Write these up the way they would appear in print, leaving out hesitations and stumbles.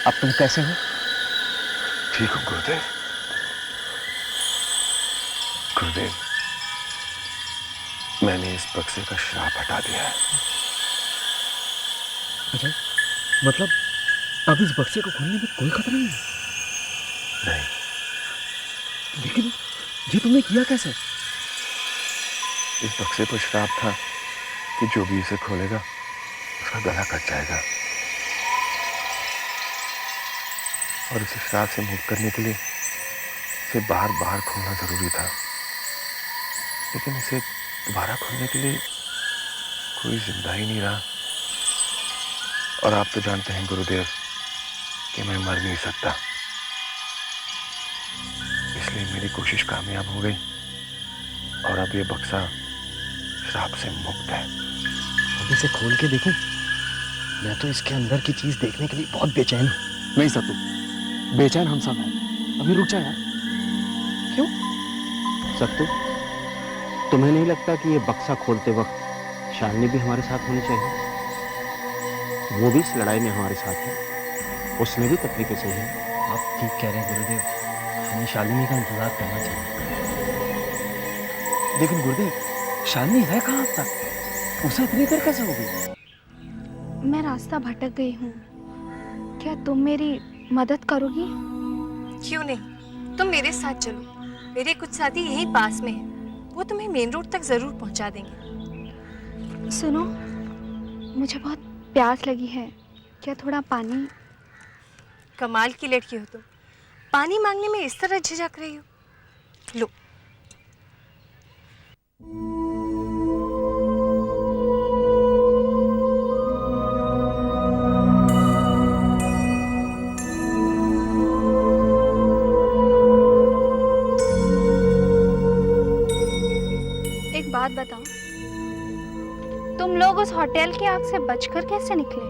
अब तुम कैसे हो? ठीक हूं गुरुदेव। गुरुदेव, मैंने इस बक्से का श्राप हटा दिया है। अजय, मतलब अब इस बक्से को खोलने में कोई खतरा नहीं है? नहीं। लेकिन ये तुमने किया कैसे? इस बक्से पर श्राप था कि जो भी इसे खोलेगा उसका गला कट जाएगा, और इसे श्राप से मुक्त करने के लिए इसे बार बार खोलना जरूरी था। लेकिन इसे दोबारा खोलने के लिए कोई जिंदा ही नहीं रहा। और आप तो जानते हैं गुरुदेव कि मैं मर नहीं सकता, इसलिए मेरी कोशिश कामयाब हो गई और अब ये बक्सा श्राप से मुक्त है। अब इसे खोल के देखूं? मैं तो इसके अंदर की चीज देखने के लिए बहुत बेचैन हूं। नहीं सत्तू, बेचैन हम सब हैं। अभी रुक जा यार। क्यों? सत्तू, तुम्हें नहीं लगता कि ये बक्सा खोलते वक्त शालिनी भी हमारे साथ होनी चाहिए? वो भी इस लड़ाई में हमारे साथ है, उसने भी तकलीफें सही है। आप ठीक कह रहे हैं गुरुदेव, हमें शालिनी का इंतजार करना चाहिए। लेकिन गुरुदेव, शालिनी है कहाँ अब तक? उसे इतनी देर कैसे हो गई? मैं रास्ता भटक गई हूँ, क्या तुम मेरी मदद करोगी? क्यों नहीं, तुम मेरे साथ चलो। मेरे कुछ साथी यहीं पास में हैं, वो तुम्हें मेन रोड तक जरूर पहुंचा देंगे। सुनो, मुझे बहुत प्यास लगी है, क्या थोड़ा पानी? कमाल की लड़की हो तुम, पानी मांगने में इस तरह झिझक रही हो। लो। एक बात बताओ, तुम लोग उस होटल की आग से बचकर कैसे निकले?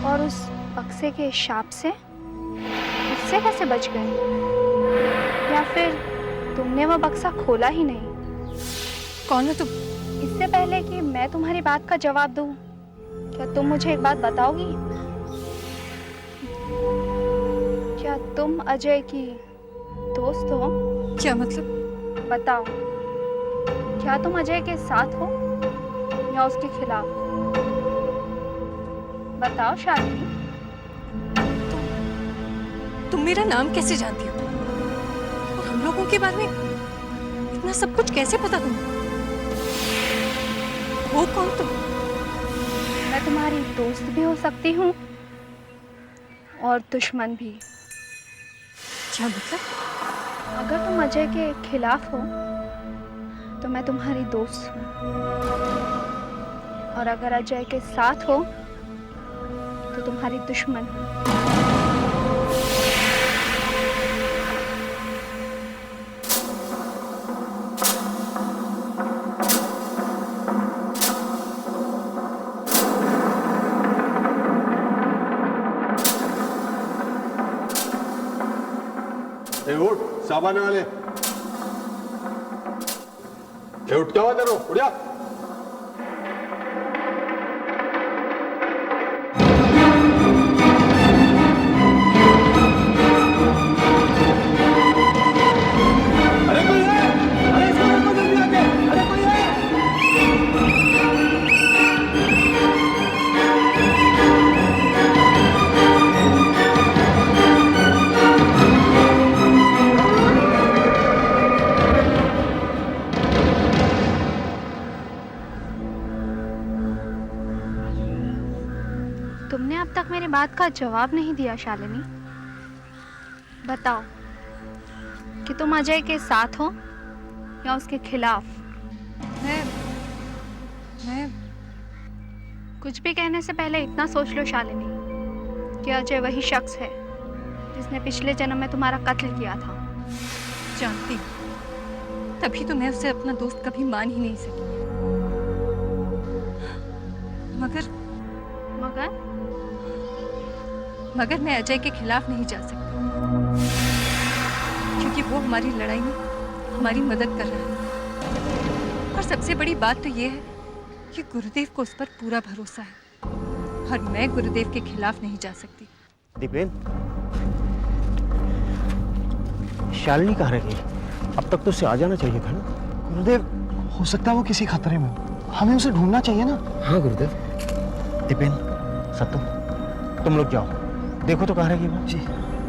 और उस बक्से के शाप से, उससे कैसे बच गए? या फिर तुमने वो बक्सा खोला ही नहीं? कौन हो तुम? इससे पहले कि मैं तुम्हारी बात का जवाब दूं, क्या तुम मुझे एक बात बताओगी? क्या तुम अजय की दोस्त हो? क्या मतलब? बताओ, क्या तुम अजय के साथ हो या उसके खिलाफ? बताओ शालिनी। तुम मेरा नाम कैसे जानती हो? और हम लोगों के बारे में इतना सब कुछ कैसे पता तुम्हें? वो कौन तुम? मैं तुम्हारी दोस्त भी हो सकती हूँ और दुश्मन भी। क्या मतलब? अगर तुम अजय के खिलाफ हो तो मैं तुम्हारी दोस्त हूँ, और अगर अजय के साथ हो तो तुम्हारी दुश्मन हूँ। उठ, साबान वाले। उठ, क्या हुआ तेरे को? उठ जा। अरे कोई है? अरे इसको रोको जल्दी आके। अरे कोई है? तुमने अब तक मेरी बात का जवाब नहीं दिया शालिनी। बताओ कि तुम अजय के साथ हो या उसके खिलाफ? मैं कुछ भी कहने से पहले इतना सोच लो शालिनी कि अजय वही शख्स है जिसने पिछले जन्म में तुम्हारा कत्ल किया था। जानती हूँ, तभी तो मैं उसे अपना दोस्त कभी मान ही नहीं सकी। मगर मगर मगर मैं अजय के खिलाफ नहीं जा सकती, क्योंकि वो हमारी लड़ाई में हमारी मदद कर रहा है। और सबसे बड़ी बात तो ये है कि गुरुदेव को उस पर पूरा भरोसा है, और मैं गुरुदेव के खिलाफ नहीं जा सकती। दीपेन, शालिनी कहाँ रह गई? अब तक तो उसे आ जाना चाहिए था ना। गुरुदेव, हो सकता है वो किसी खतरे में हो, हमें उसे ढूंढना चाहिए ना। हाँ गुरुदेव। दीपेन, सत्तू, तुम लोग जाओ, देखो तो कहाँ रह गई वो। जी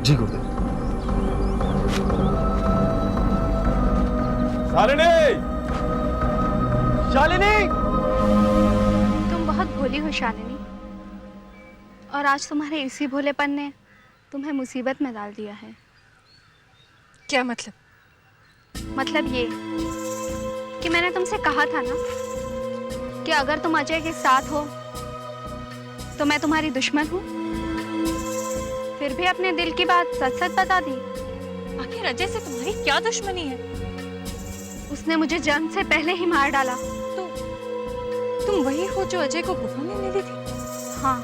जी गुरुदेव। शालिनी, शालिनी। तुम बहुत भोली हो शालिनी, और आज तुम्हारे इसी भोलेपन ने तुम्हें मुसीबत में डाल दिया है। क्या मतलब? मतलब ये कि मैंने तुमसे कहा था ना कि अगर तुम अजय के साथ हो तो मैं तुम्हारी दुश्मन हूँ। फिर भी अपने दिल की बात सच सच बता दी। आखिर अजय से तुम्हारी क्या दुश्मनी है? उसने मुझे जन्म से पहले ही मार डाला। तो तुम वही हो जो अजय को गुफा में मिली थी? हाँ,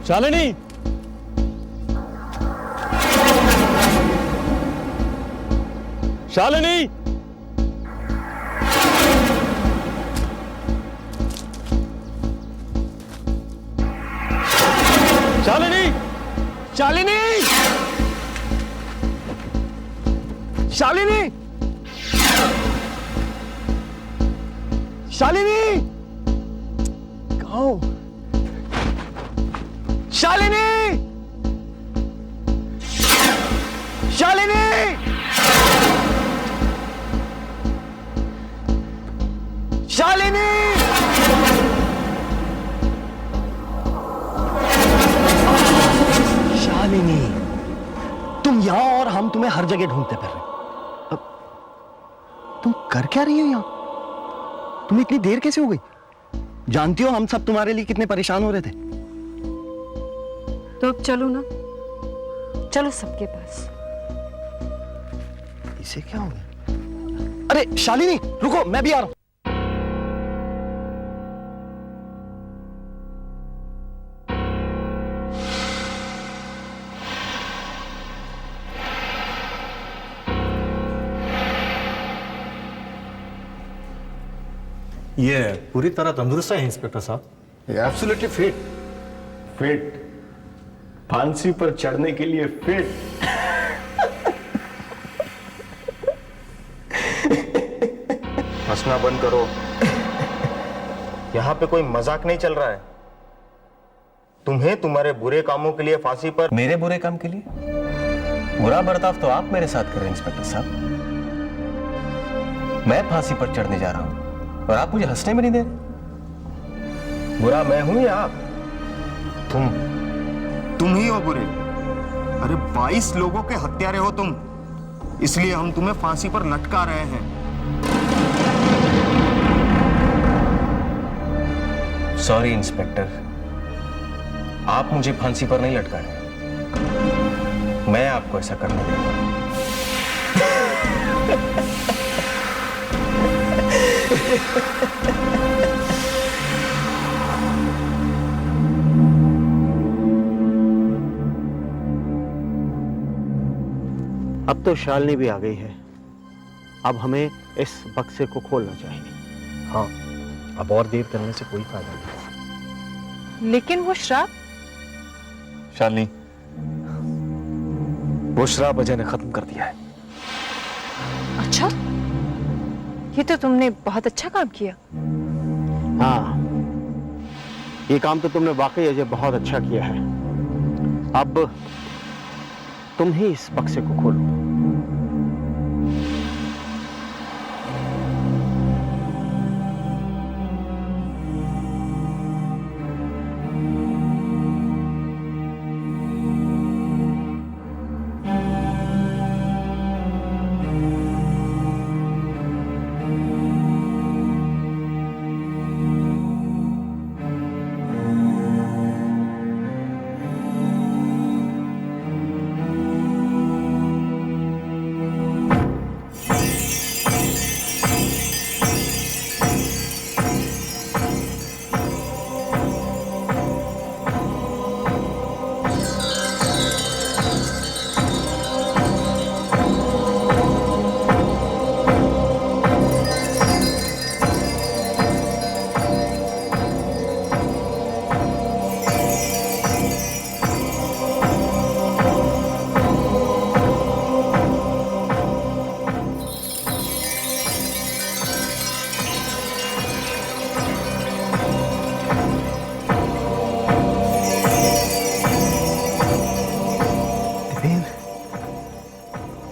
शालिनी, शालिनी। शालिनी, शालिनी, शालिनी, शालिनी। कहाँ हो? शालिनी, शालिनी, शालिनी। शालिनी, तुम यहाँ और हम तुम्हें हर जगह ढूंढते फिर रहे। अब तुम कर क्या रही हो यहाँ? तुम्हें इतनी देर कैसे हो गई? जानती हो हम सब तुम्हारे लिए कितने परेशान हो रहे थे। तो अब चलो ना, चलो सबके पास। इसे क्या हो गया? अरे शालिनी रुको, मैं भी आ रहा हूं। ये पूरी तरह तंदुरुस्त है इंस्पेक्टर साहब। Absolutely fit. फिट, फांसी पर चढ़ने के लिए फिट। हंसना बंद करो। यहाँ पे कोई मजाक नहीं चल रहा है। तुम्हें तुम्हारे बुरे कामों के लिए फांसी पर। मेरे बुरे काम के लिए? बुरा बर्ताव तो आप मेरे साथ कर रहे हैं इंस्पेक्टर साहब। मैं फांसी पर चढ़ने जा रहा हूं और आप मुझे हंसने में नहीं दे रहे। बुरा मैं हूं या आप? तुम ही हो बुरे। अरे 22 लोगों के हत्यारे हो तुम, इसलिए हम तुम्हें फांसी पर लटका रहे हैं। सॉरी इंस्पेक्टर, आप मुझे फांसी पर नहीं लटका रहे। मैं आपको ऐसा करने दूंगा। अब तो शालिनी भी आ गई है, अब हमें इस बक्से को खोलना चाहिए। हाँ, अब और देर करने से कोई फायदा नहीं। लेकिन वो श्राप, शालिनी, वो श्राप अजय ने खत्म कर दिया है। अच्छा, ये तो तुमने बहुत अच्छा काम किया। हाँ, ये काम तो तुमने वाकई अजय बहुत अच्छा किया है। अब तुम ही इस बक्से को खोलो।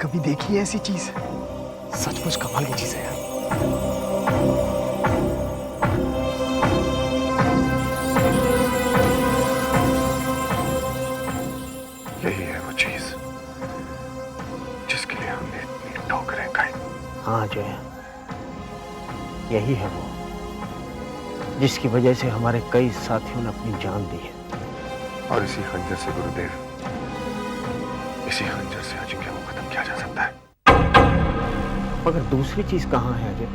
कभी देखी है ऐसी चीज? सचमुच कमाल की चीज है यार। यही है वो चीज जिसके लिए हमने इतनी ठोकरें खाई। हाँ जय, यही है वो जिसकी वजह से हमारे कई साथियों ने अपनी जान दी है। और इसी खंजर से गुरुदेव, इसी खंजर से अजिंक्य को खत्म किया जा सकता है। मगर दूसरी चीज कहाँ है अजय?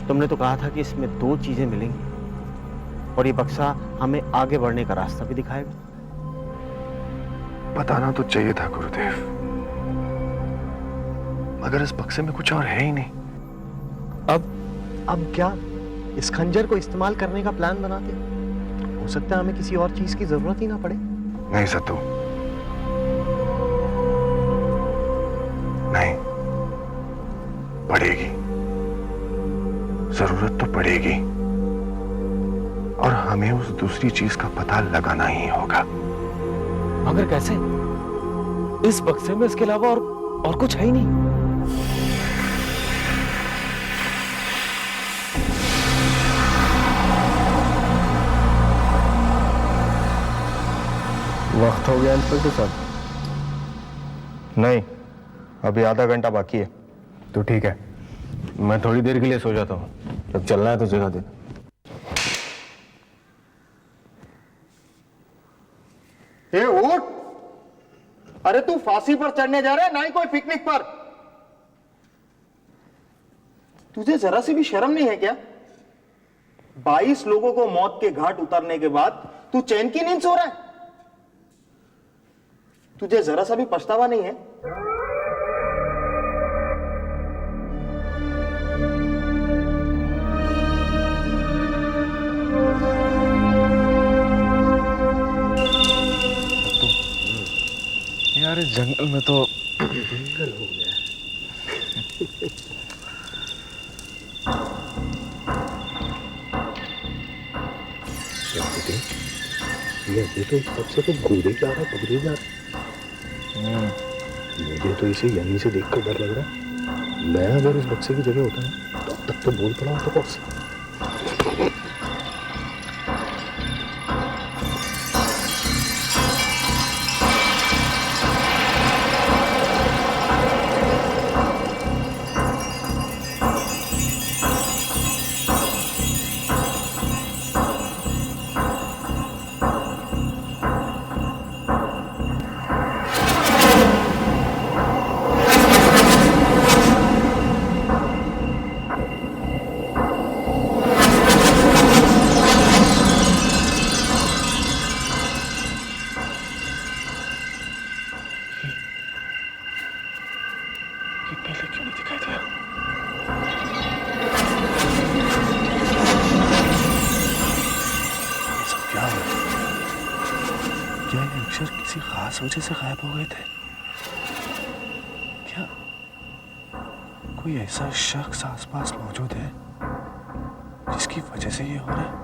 तुमने तो कहा था कि इसमें दो चीजें मिलेंगी और ये बक्सा हमें आगे बढ़ने का रास्ता भी दिखाएगा। बताना तो चाहिए था गुरुदेव, मगर इस बक्से में कुछ और है ही नहीं। अब क्या इस खंजर को इस्तेमाल करने का प्लान बनाते? हो सकता है हमें किसी और चीज की जरूरत ही ना पड़े। नहीं सत्तू, नहीं, पड़ेगी, जरूरत तो पड़ेगी, और हमें उस दूसरी चीज का पता लगाना ही होगा। मगर कैसे? इस बक्से में इसके अलावा और कुछ है ही नहीं। वक्त हो गया इंस्पेक्टर साहब? नहीं, अभी आधा घंटा बाकी है। तो ठीक है, मैं थोड़ी देर के लिए सो जाता हूँ, जब चलना है तो जगह देना। ए उठ! अरे तू फांसी पर चढ़ने जा रहा है, ना ही कोई पिकनिक पर। तुझे जरा सी भी शर्म नहीं है क्या? 22 लोगों को मौत के घाट उतारने के बाद तू चैन की नींद सो रहा है? तुझे जरा सा भी पछतावा नहीं है? यार इस जंगल में तो जंगल हो गया। ये तो इस बक्से को घूरे जा रहा है, घूरे जा रहा है। मुझे तो इसे यहीं से देखकर डर लग रहा है। मैं अगर इस बक्से की जगह होता ना तो अब तक तो बोल पड़ा होता बॉस। खास वजह से गायब हो गए थे? क्या कोई ऐसा शख्स आसपास मौजूद है जिसकी वजह से ये हो रहा है?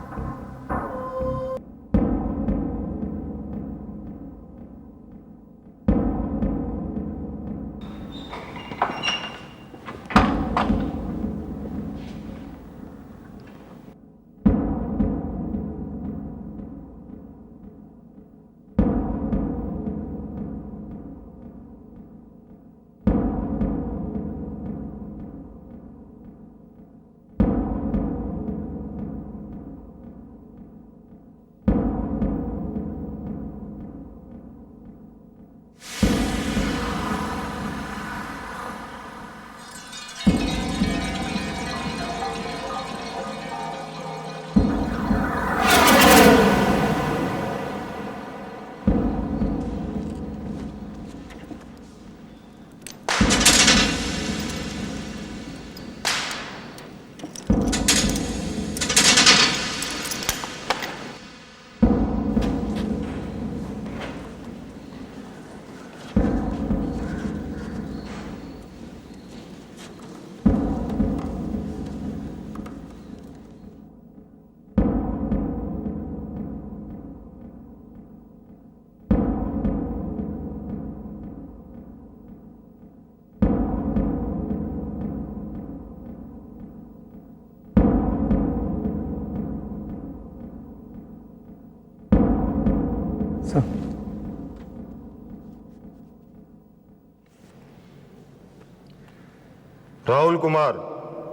राहुल कुमार,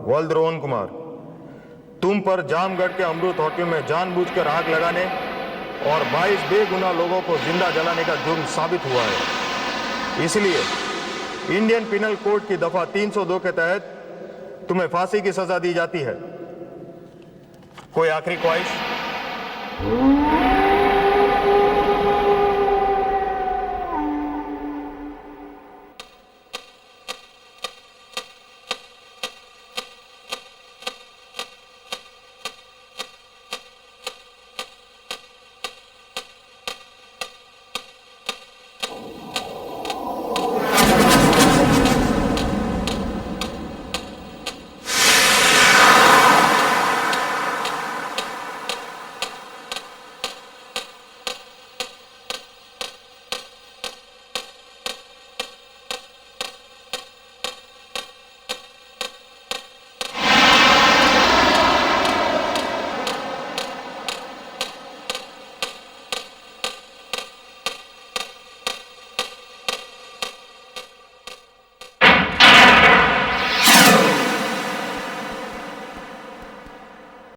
वल्द रोहन कुमार, तुम पर जामगढ़ के अमृत होटल में जानबूझकर आग लगाने और 22 बेगुनाह लोगों को जिंदा जलाने का जुर्म साबित हुआ है। इसलिए इंडियन पिनल कोड की दफा 302 के तहत तुम्हें फांसी की सजा दी जाती है। कोई आखिरी ख्वाहिश?